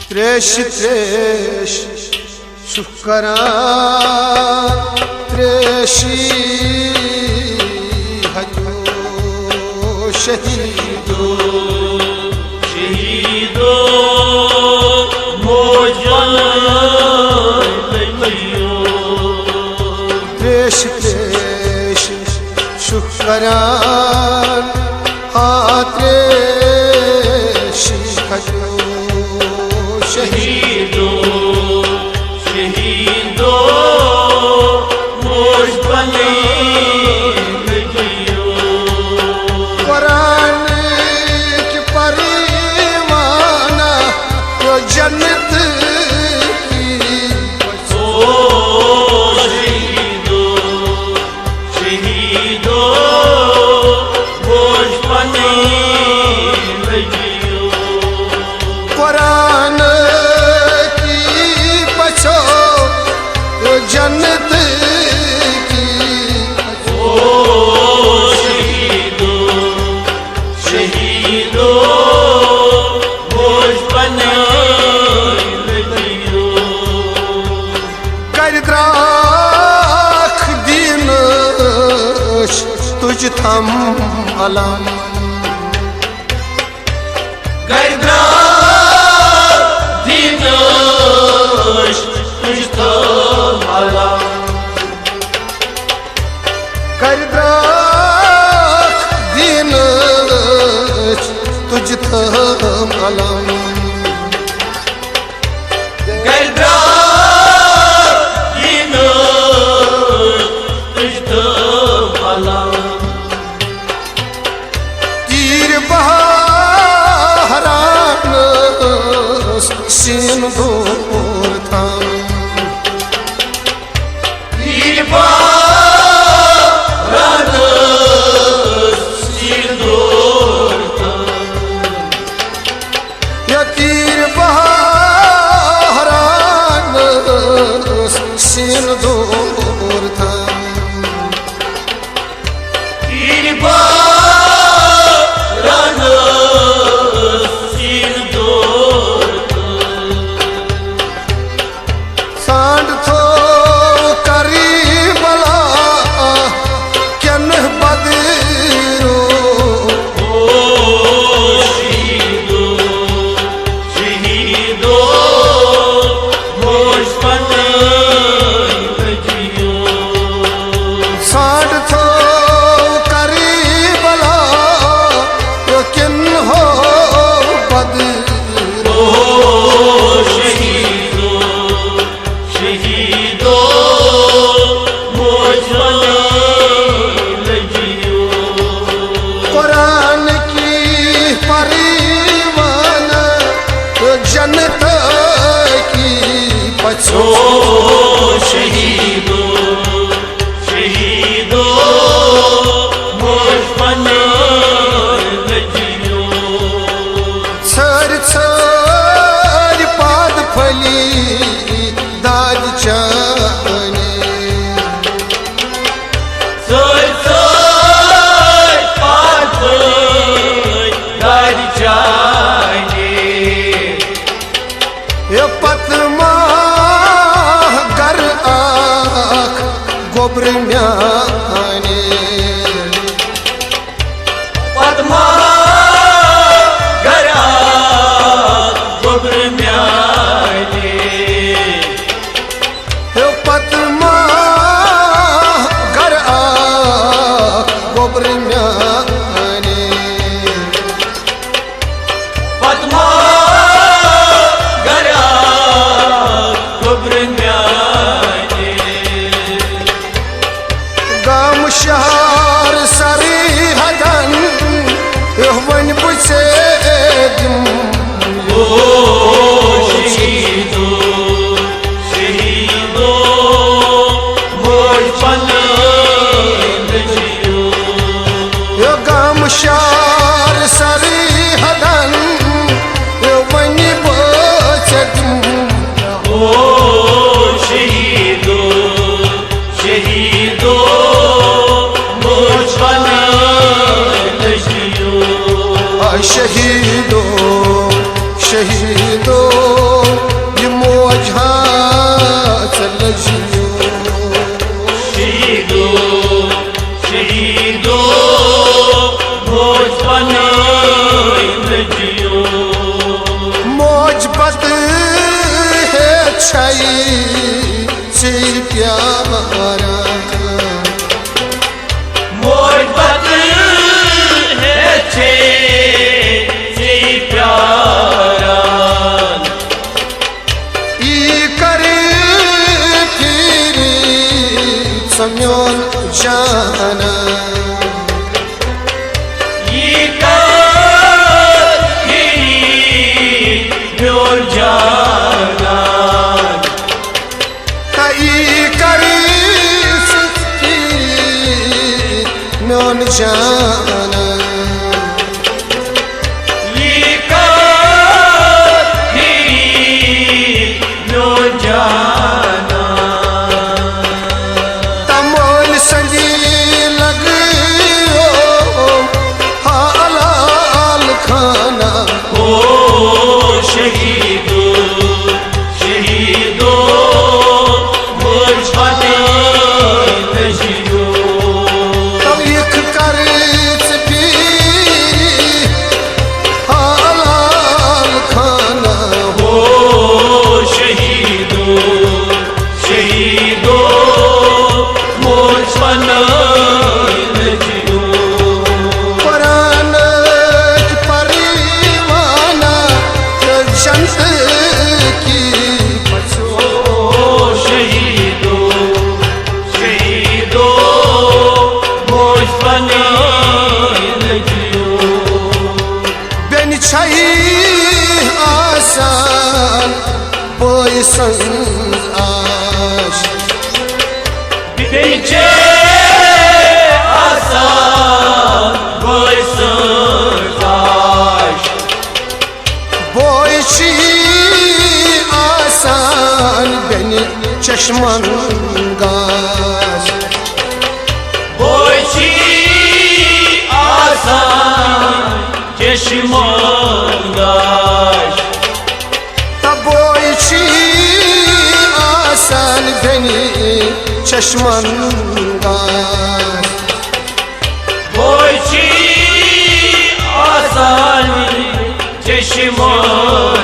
त्रेश त्रेश शुकरान त्रेशी हजो शहीदो शहीदो मोजन लइयो त्रेश त्रेश शुकरान त्रेशी हजो शहीदो शहीदो मोजन लइयो कुरान की परिमाना तो जन्नत की ओ शहीदो शहीदो मोजन लइयो कुरान की पछो तो जन्नत की ओ शहीदो शहीदो मोजन लइयो करद्राख दिन तुझ थम अलम गर्दा दिनश तुझको माला करद्राख दिन तुझ थम अलम गर्दा दिनश तुझको माला तीर बहारान सीन दूर था तीर बारान सिंदूर या तीर बहारान सीन दूर था तीर बारान सिंदूर सांड थो करी बला कन बदरो ओ शहीदो शहीदो मोजन लइयो सांड थो करी बला किन हो बदरो ओ शहीदो शहीदो मोजन लइयो कुरान की परिवान जन्नत की पछो ओ शहीदो शहीदो मोजन लइयो छर छर पाद फली दाद चाने सोय सोय पाठ दारी जाने ये पतमा गर आख गोबर म्याने पद्मा गरा गोबर म्याने ये पतमा गर आख गोबर म्याने पद्मा गरा गोबर म्याने गाम शहर सरी हदन वन बुसे ओ शहीदो शहीदो मोजन लइयो यो गाम शहर सरी हदन वन बुसे ओ शहीदो शहीदो मोजन लइयो शहीदो शहीदो छई से प्यारा मोहब्बत है छे से प्यारा ई करे फिर सम्योन जाना ये कर जाना ई करे म्योन जाना ये नो जाना तमोल संजी लग हालाल खाना ओ शहीदो शहीदो मुझ फते नशियो तब एक कर हालाल खाना ओ शहीदो शहीदो मुझ फते नशियो कुरान परिवाना जंत की ओ शहीदो शहीदो मुझ फते नशियो बेन छई आसान बोई संग आश बिचे आसान बरसाश बोई छी आसान बेन चश्मन गाश बोची आसान चश्मांगाश बोई छी आसान बेन चश्मन गाश बोची आसान चश्मांगाश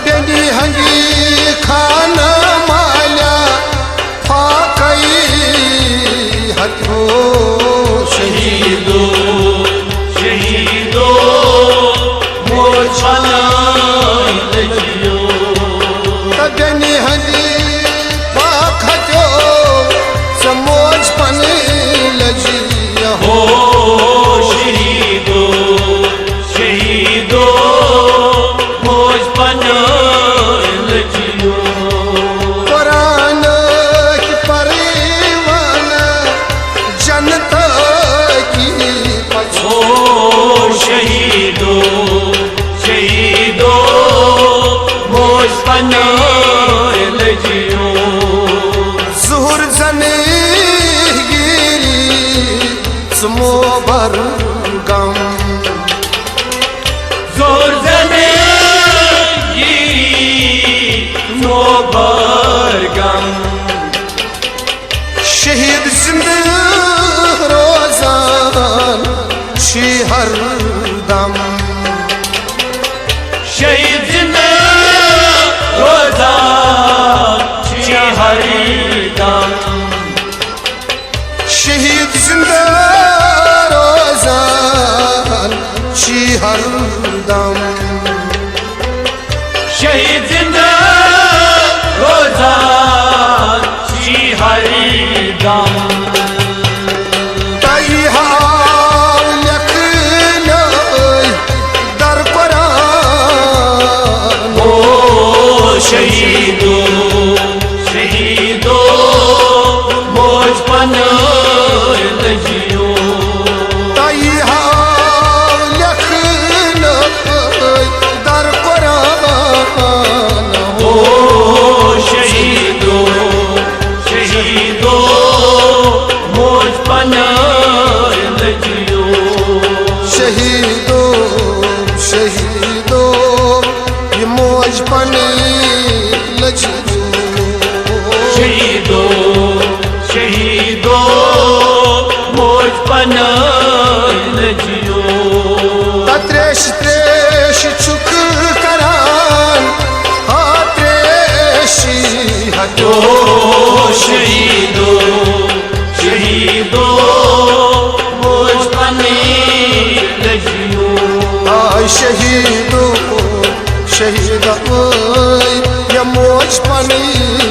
बेनी हंगी खाना माल्या फाकई हथो शहीदो शहीदो मुझ फते नशियो बेनी हंगी फाखो समोज पन लजिया हो ओ शहीदो शहीदो मुझ फते नशियो कुरान की परिवाना जनता की पछो ओ शहीदो शहीदो मुझ फते नशियो जुहर जने गिरी समो भर गम जोर जने नो बरगम शहीद जिंद रोजान छी हर दम शहीद जिंदा रोजा हरिदम शहीद जिंद रोजान छी हर दम शहीद जिंदा रोजा हरिदम तई हाल लखन दर कुरान ओ शहीदो शहीदो मुझ फते नशियो तई हाल लखन दर कुरान ओ शहीदो शहीदो मुझ फते नशियो शहीदो शहीदो ये मौज पने लजियो शहीदो शहीदो मुझ फते नशियो त्रेश त्रेश चुक करान शहीदो शहीद ये मौज पनी